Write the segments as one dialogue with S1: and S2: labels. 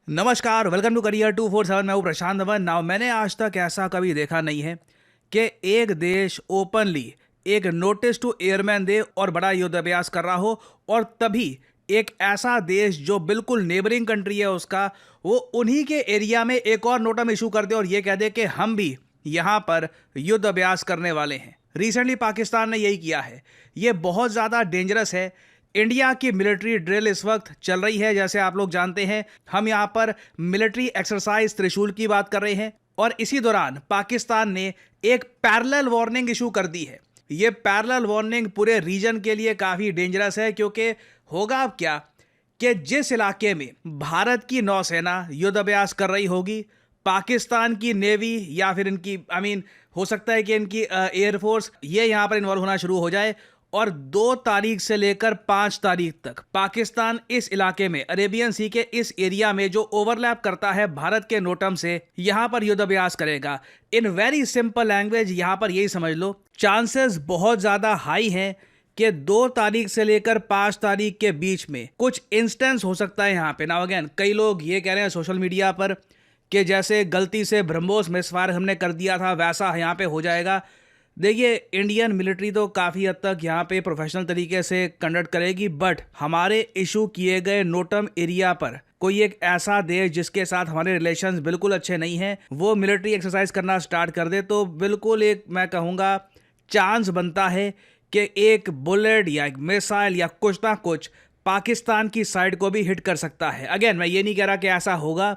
S1: नमस्कार, welcome to career 247। मैं हूँ प्रशांत धवन। नाउ मैंने आज तक ऐसा कभी देखा नहीं है कि एक देश ओपनली एक नोटिस टू एयरमैन दे और बड़ा युद्ध अभ्यास कर रहा हो, और तभी एक ऐसा देश जो बिल्कुल नेबरिंग कंट्री है उसका, वो उन्हीं के एरिया में एक और नोटम इशू कर दे और ये कह दे कि हम भी यहाँ पर युद्ध अभ्यास करने वाले हैं। रिसेंटली पाकिस्तान ने यही किया है। ये बहुत ज़्यादा डेंजरस है। इंडिया की मिलिट्री ड्रिल इस वक्त चल रही है, जैसे आप लोग जानते हैं। हम यहाँ पर मिलिट्री एक्सरसाइज त्रिशूल की बात कर रहे हैं, और इसी दौरान पाकिस्तान ने एक पैरेलल वार्निंग इशू कर दी है। ये पैरेलल वार्निंग पूरे रीजन के लिए काफ़ी डेंजरस है, क्योंकि होगा अब क्या कि जिस इलाके में भारत की नौसेना युद्ध अभ्यास कर रही होगी, पाकिस्तान की नेवी या फिर इनकी हो सकता है कि इनकी एयरफोर्स ये यहाँ पर इन्वॉल्व होना शुरू हो जाए, और 2 तारीख से लेकर 5 तारीख तक पाकिस्तान इस इलाके में, अरेबियन सी के इस एरिया में जो ओवरलैप करता है भारत के नोटम से, यहां पर युद्ध अभ्यास करेगा। इन वेरी सिंपल लैंग्वेज यहां पर यही समझ लो, चांसेस बहुत ज्यादा हाई हैं कि 2 तारीख से लेकर 5 तारीख के बीच में कुछ इंस्टेंस हो सकता है यहाँ पे। नाउ अगेन, कई लोग ये कह रहे हैं सोशल मीडिया पर कि जैसे गलती से ब्रह्मोस मिसफायर हमने कर दिया था वैसा यहाँ पे हो जाएगा। देखिए, इंडियन मिलिट्री तो काफ़ी हद तक यहाँ पे प्रोफेशनल तरीके से कंडक्ट करेगी, बट हमारे इशू किए गए नोटम एरिया पर कोई एक ऐसा देश जिसके साथ हमारे रिलेशंस बिल्कुल अच्छे नहीं हैं, वो मिलिट्री एक्सरसाइज करना स्टार्ट कर दे, तो बिल्कुल एक, मैं कहूँगा, चांस बनता है कि एक बुलेट या एक मिसाइल या कुछ ना कुछ पाकिस्तान की साइड को भी हिट कर सकता है। अगेन, मैं ये नहीं कह रहा कि ऐसा होगा,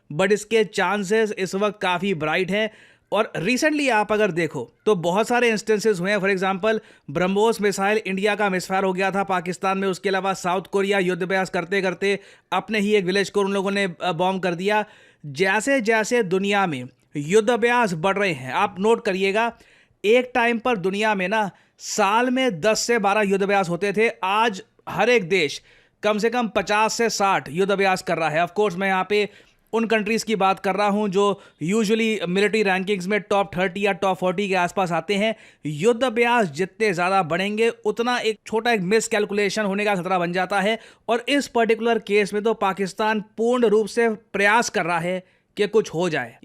S1: बट इसके चांसेस इस वक्त काफ़ी ब्राइट हैं। और रिसेंटली आप अगर देखो तो बहुत सारे इंस्टेंसेस हुए हैं। For example, BrahMos missile India का मिसफायर हो गया था पाकिस्तान में। उसके अलावा साउथ कोरिया युद्ध अभ्यास करते करते अपने ही एक विलेज को उन लोगों ने बॉम्ब कर दिया। जैसे जैसे दुनिया में युद्ध अभ्यास बढ़ रहे हैं, आप नोट करिएगा, एक टाइम पर दुनिया में ना साल में 10 से 12 युद्ध अभ्यास होते थे। आज हर एक देश कम से कम 50 से 60 युद्ध अभ्यास कर रहा है। ऑफकोर्स मैं यहाँ पे उन कंट्रीज की बात कर रहा हूं जो यूजुअली मिलिट्री रैंकिंग्स में टॉप 30 या टॉप 40 के आसपास आते हैं। युद्ध अभ्यास जितने ज़्यादा बढ़ेंगे उतना एक छोटा एक मिस कैलकुलेशन होने का खतरा बन जाता है। और इस पर्टिकुलर केस में तो पाकिस्तान पूर्ण रूप से प्रयास कर रहा है कि कुछ हो जाए।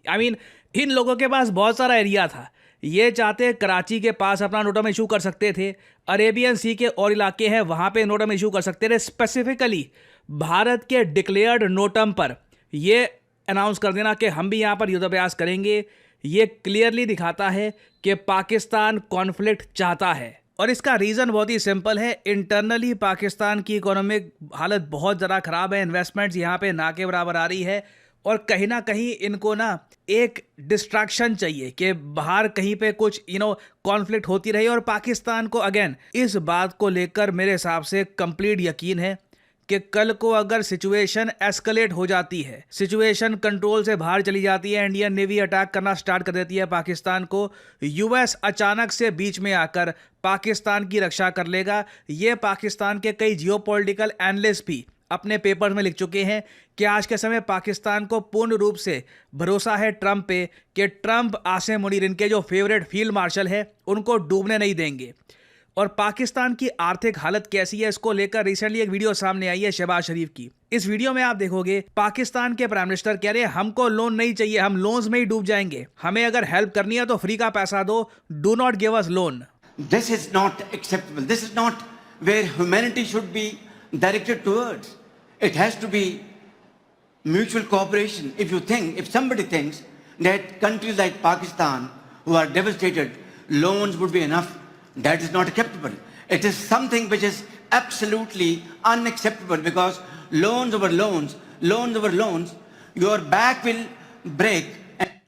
S1: इन लोगों के पास बहुत सारा एरिया था। ये चाहते कराची के पास अपना नोटम इशू कर सकते थे, अरेबियन सी के और इलाके हैं वहाँ पे नोटम इशू कर सकते थे। स्पेसिफिकली भारत के डिक्लेयर्ड नोटम पर ये अनाउंस कर देना कि हम भी यहाँ पर युद्ध अभ्यास करेंगे, ये क्लियरली दिखाता है कि पाकिस्तान कॉन्फ्लिक्ट चाहता है। और इसका रीज़न बहुत ही सिंपल है। इंटरनली पाकिस्तान की इकोनॉमिक हालत बहुत ज़्यादा ख़राब है। इन्वेस्टमेंट्स यहाँ पे ना के बराबर आ रही है, और कहीं ना कहीं इनको ना एक डिस्ट्रैक्शन चाहिए कि बाहर कहीं पे कुछ कॉन्फ्लिक्ट होती रही। और पाकिस्तान को अगेन इस बात को लेकर मेरे हिसाब से कंप्लीट यकीन है कि कल को अगर सिचुएशन एस्केलेट हो जाती है, सिचुएशन कंट्रोल से बाहर चली जाती है, इंडियन नेवी अटैक करना स्टार्ट कर देती है पाकिस्तान को, यूएस अचानक से बीच में आकर पाकिस्तान की रक्षा कर लेगा। ये पाकिस्तान के कई जियोपॉलिटिकल एनालिस्ट भी अपने पेपर में लिख चुके हैं कि आज के समय पाकिस्तान को पूर्ण रूप से भरोसा है ट्रंप पे कि ट्रंप, आसिम मुनीर, इनके जो फेवरेट फील्ड मार्शल है, उनको डूबने नहीं देंगे। और पाकिस्तान की आर्थिक हालत कैसी है, इसको लेकर रिसेंटली एक वीडियो सामने आई है शहबाज शरीफ की। इस वीडियो में आप देखोगे पाकिस्तान के प्राइम मिनिस्टर कह रहे हैं हमको लोन नहीं चाहिए, हम लोन्स में ही डूब जाएंगे, हमें अगर हेल्प करनी है तो फ्री का पैसा दो, do not give us loan.
S2: This is not acceptable. This is not where humanity should be directed towards. It has to be mutual cooperation. If somebody thinks that countries like Pakistan who are devastated, loans would be enough, that is not acceptable. It is something which is absolutely unacceptable, because loans over loans, your back will break.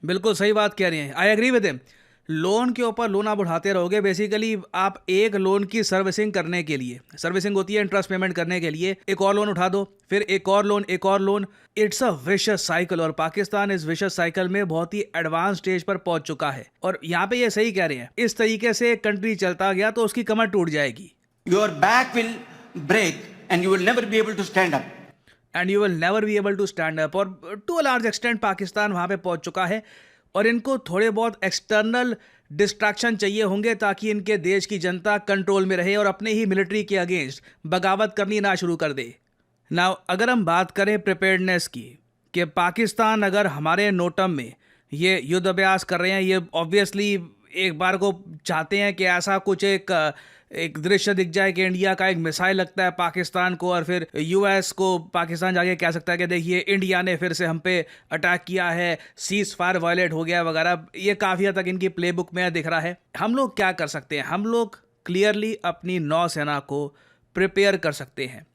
S1: बिल्कुल सही बात कह रहे हैं, I agree with him. Loan के ऊपर loan आप उठाते रहोगे, बेसिकली आप एक लोन की सर्विसिंग करने के लिए, सर्विसिंग होती है इंटरेस्ट पेमेंट करने के लिए, एक और लोन उठा दो, फिर एक और लोन, एक और loan. It's a vicious cycle, और पाकिस्तान इस विशियस साइकिल में बहुत ही एडवांस स्टेज पर पहुंच चुका है। और यहाँ पे ये सही कह रहे हैं, इस तरीके से कंट्री चलता गया तो उसकी कमर टूट जाएगी।
S2: Your back will break and you will never be able to stand up.
S1: और to a large extent Pakistan वहाँ पे पहुँच चुका है, और इनको थोड़े बहुत एक्सटर्नल डिस्ट्रैक्शन चाहिए होंगे ताकि इनके देश की जनता कंट्रोल में रहे और अपने ही मिलिट्री के अगेंस्ट बगावत करनी ना शुरू कर दे। नाउ अगर हम बात करें प्रिपेयर्डनेस की, कि पाकिस्तान अगर हमारे नोटम में ये युद्ध अभ्यास कर रहे हैं, ये ऑब्वियसली एक बार को चाहते हैं कि ऐसा कुछ एक दृश्य दिख जाए कि इंडिया का एक मिसाइल लगता है पाकिस्तान को और फिर यूएस को पाकिस्तान जाके कह सकता है कि देखिए इंडिया ने फिर से हम पे अटैक किया है, सीज फायर वायलेट हो गया वगैरह। ये काफ़ी हद तक इनकी प्लेबुक में दिख रहा है। हम लोग क्या कर सकते हैं? हम लोग क्लियरली अपनी नौसेना को प्रिपेयर कर सकते हैं।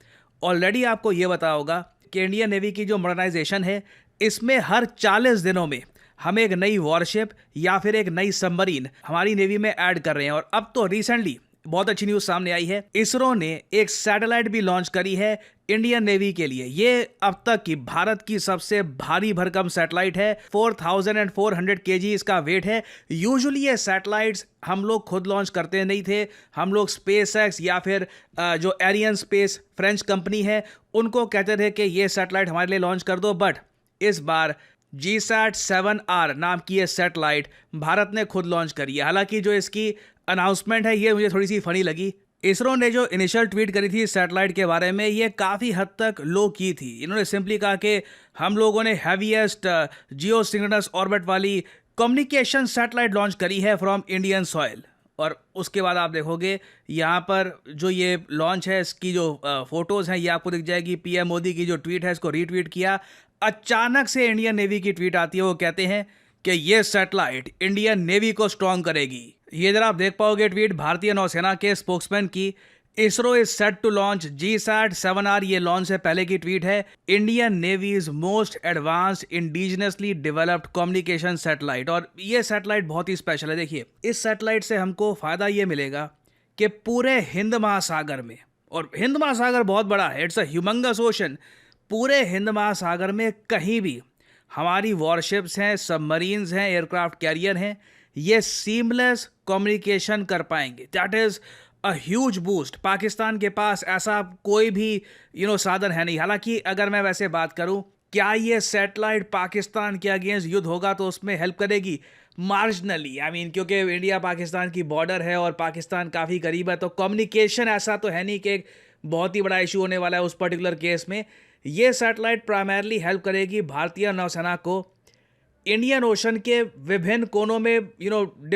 S1: ऑलरेडी आपको ये पता होगा कि इंडियन नेवी की जो मॉडर्नाइजेशन है, इसमें हर 40 दिनों में हम एक नई वॉरशिप या फिर एक नई सबमरीन हमारी नेवी में ऐड कर रहे हैं। और अब तो रिसेंटली बहुत अच्छी न्यूज सामने आई है, इसरो ने एक सैटेलाइट भी लॉन्च करी है इंडियन नेवी के लिए। ये अब तक की भारत की सबसे भारी भरकम सैटेलाइट है। 4400 kg इसका वेट है। यूजुअली ये सैटेलाइट्स हम लोग खुद लॉन्च करते नहीं थे, हम लोग स्पेसएक्स या फिर जो एरियन स्पेस फ्रेंच कंपनी है उनको कहते थे कि ये सैटेलाइट हमारे लिए लॉन्च कर दो। बट इस बार GSAT-7R नाम की ये सैटेलाइट भारत ने खुद लॉन्च करी है। हालांकि जो इसकी अनाउंसमेंट है ये मुझे थोड़ी सी फनी लगी। इसरो ने जो इनिशियल ट्वीट करी थी सैटेलाइट के बारे में, ये काफ़ी हद तक लो की थी। इन्होंने सिंपली कहा कि हम लोगों ने हैवीएस्ट जियो सिंक्रोनस ऑर्बिट वाली कम्युनिकेशन सैटेलाइट लॉन्च करी है फ्रॉम इंडियन सॉइल। और उसके बाद आप देखोगे यहाँ पर जो ये लॉन्च है इसकी जो फोटोज़ हैं ये आपको दिख जाएगी। पीएम मोदी की जो ट्वीट है इसको रीट्वीट किया। अचानक से इंडियन नेवी की ट्वीट आती है, वो कहते हैं कि ये सैटेलाइट इंडियन नेवी को स्ट्रॉन्ग करेगी। ये जरा आप देख पाओगे ट्वीट भारतीय नौसेना के स्पोक्समैन की। ISRO is set to launch GSAT-7R, ये लॉन्च से पहले की ट्वीट है। Indian navy is most advanced indigenously developed communication satellite. और ये सैटेलाइट बहुत ही स्पेशल है। देखिए इस सैटेलाइट से हमको फ़ायदा ये मिलेगा कि पूरे हिंद महासागर में, और हिंद महासागर बहुत बड़ा है, इट्स अ ह्यूमंगस ओशन, पूरे हिंद महासागर में कहीं भी हमारी वॉरशिप्स हैं, सबमरीन्स हैं, एयरक्राफ्ट कैरियर हैं, ये सीमलेस कम्युनिकेशन कर पाएंगे। That is a huge boost. Pakistan के पास ऐसा कोई भी साधन है नहीं। हालांकि अगर मैं वैसे बात करूं, क्या ये सैटेलाइट पाकिस्तान के अगेंस्ट युद्ध होगा तो उसमें हेल्प करेगी? मार्जिनली, आई मीन, क्योंकि इंडिया पाकिस्तान की बॉर्डर है और पाकिस्तान काफ़ी करीब है, तो कम्युनिकेशन ऐसा तो है नहीं कि एक बहुत ही बड़ा इशू होने वाला है उस पर्टिकुलर केस में। ये सैटेलाइट प्राइमरली हेल्प करेगी भारतीय नौसेना को इंडियन ओशन के विभिन्न कोनों में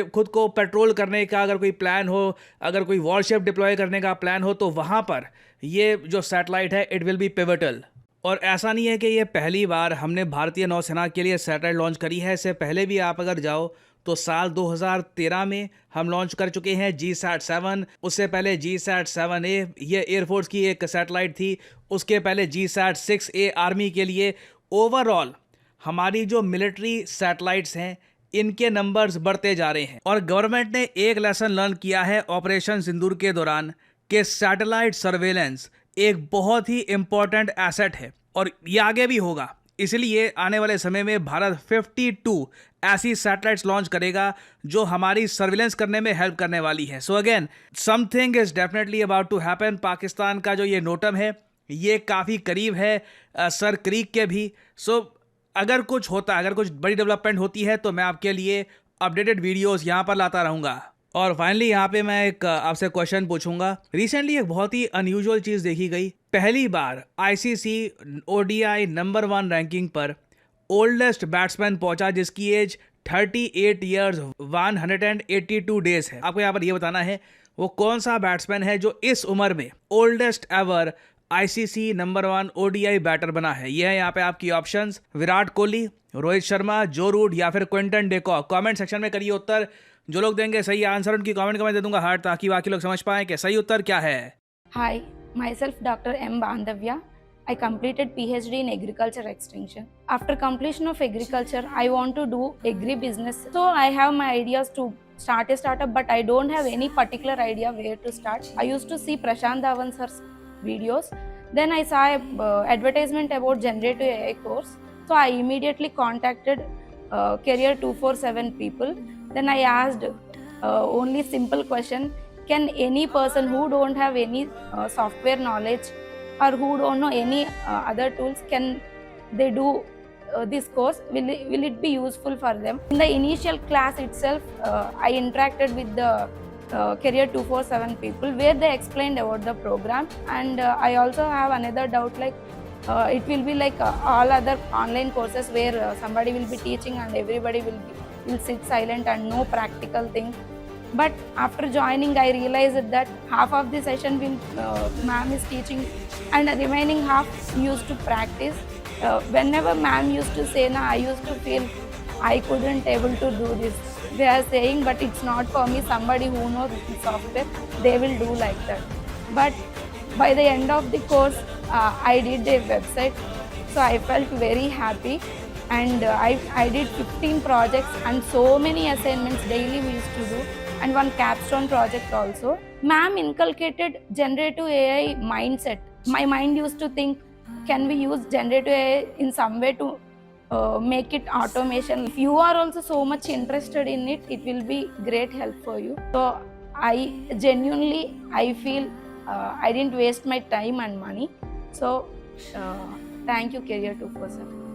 S1: खुद को पेट्रोल करने का अगर कोई प्लान हो, अगर कोई वॉरशिप डिप्लॉय करने का प्लान हो, तो वहाँ पर ये जो सैटेलाइट है इट विल बी पिवटल। और ऐसा नहीं है कि ये पहली बार हमने भारतीय नौसेना के लिए सैटेलाइट लॉन्च करी है। इससे पहले भी आप अगर जाओ तो साल 2013 में हम लॉन्च कर चुके हैं GSAT-7। उससे पहले GSAT-7A ये एयरफोर्स की एक सैटेलाइट थी। उसके पहले GSAT-6A आर्मी के लिए। ओवरऑल हमारी जो मिलिट्री सैटेलाइट्स हैं इनके नंबर्स बढ़ते जा रहे हैं। और गवर्नमेंट ने एक लेसन लर्न किया है ऑपरेशन सिंदूर के दौरान कि सैटेलाइट सर्वेलेंस एक बहुत ही इंपॉर्टेंट एसेट है और ये आगे भी होगा। इसलिए आने वाले समय में भारत 52 ऐसी सैटेलाइट्स लॉन्च करेगा जो हमारी सर्विलेंस करने में हेल्प करने वाली है। So again something is definitely about to happen. Pakistan का जो ये नोटम है ये काफ़ी करीब है सर क्रीक के भी। सो अगर कुछ होता है, अगर कुछ बड़ी डेवलपमेंट होती है तो मैं आपके लिए अपडेटेड वीडियोस यहाँ पर लाता रहूँगा। और फाइनली यहाँ पे मैं एक आपसे क्वेश्चन पूछूंगा। रिसेंटली एक बहुत ही अनयूजुअल चीज़ देखी गई। पहली बार ICC ODI नंबर 1 रैंकिंग पर ओल्डेस्ट बैट्समैन पहुंचा जिसकी एज 38 ईयर्स 182 डेज है। आपको यहाँ पर ये बताना है वो कौन सा बैट्समैन है जो इस उम्र में oldest ever ICC number 1 ODI batter बना है। ये है यहाँ पे आपकी options: Virat Kohli, Rohit Sharma, Joe Root या फिर क्विंटन डेकॉक। कमेंट सेक्शन में करिए उत्तर। जो लोग देंगे सही आंसर उनकी कमेंट का मैं दे दूंगा हार्ट, ताकि बाकी लोग समझ पाएं कि सही उत्तर क्या है।
S3: Hi, myself Dr. M. Bandhavya. I completed PhD in agriculture extension. After completion of agriculture, I want to do agri-business. So I have my ideas to start a startup, but I don't have any particular idea where to start. I used to see Prashant Dhawan sir's videos. Then I saw a advertisement about generative AI course. So I immediately contacted Career 247 people. Then I asked only simple question: can any person who don't have any software knowledge or who don't know any other tools, can they do this course? Will it be useful for them? In the initial class itself, I interacted with the Career 247 people where they explained about the program. And I also have another doubt, like It will be like all other online courses where somebody will be teaching and everybody will sit silent and no practical thing. But after joining, I realized that half of the session will ma'am is teaching, and the remaining half used to practice. Whenever ma'am used to say, "Na," I used to feel I couldn't able to do this. They are saying, but it's not for me. Somebody who knows software, they will do like that. But by the end of the course, I did a website, so I felt very happy. And I did 15 projects and so many assignments daily we used to do, and one capstone project also. Ma'am inculcated generative AI mindset. My mind used to think, can we use generative AI in some way to make it automation? If you are also so much interested in it, it will be great help for you. So I feel I didn't waste my time and money. So thank you, Career 247.